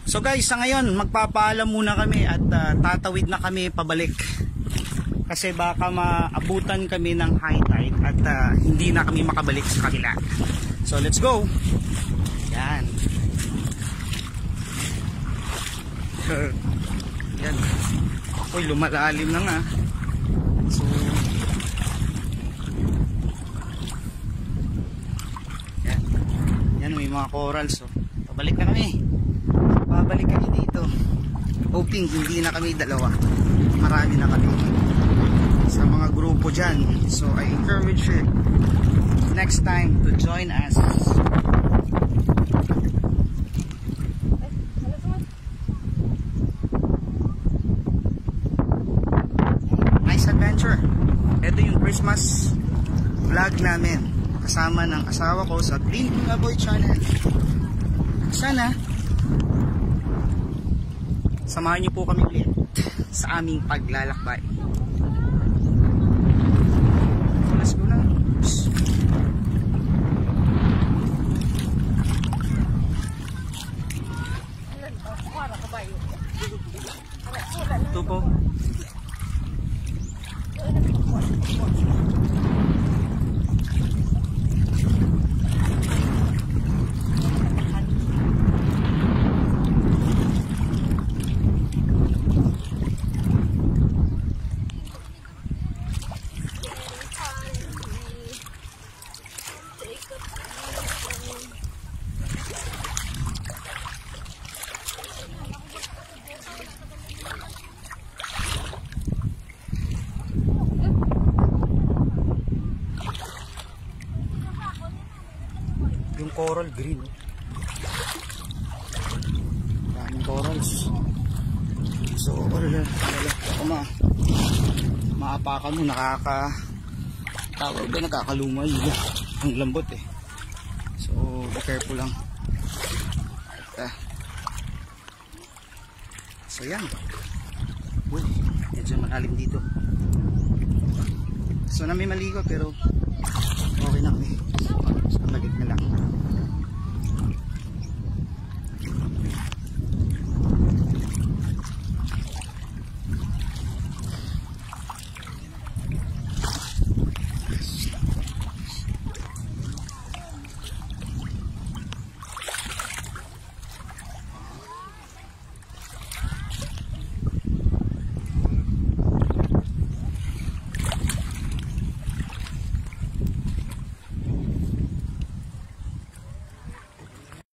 So guys, sa ngayon magpapaalam muna kami at tatawid na kami pabalik. Kasi baka maabutan kami ng high tide at hindi na kami makabalik sa kabila. So let's go. Yan. Yan. Uy, lumalalim na nga. So yan. Yan, may mga corals. So pabalik na kami. Babalik kami dito. Hoping hindi na kami dalawa. Marami na kami sa mga grupo dyan. So I encourage you next time to join us. Nice adventure. Ito yung Christmas vlog namin kasama ng asawa ko sa Green Boy Channel. Sana samahan niyo po kami ulit sa aming paglalakbay. Let's go na. Ito po. Yung coral green. Daming corals. So, maapakan mo, tawag ba, nakakalumay. Ang lambot eh. So, be careful lang. So, yan. Uy, medyo malalim dito. So, na may maligo pero okay na kami. So, tagit na lang.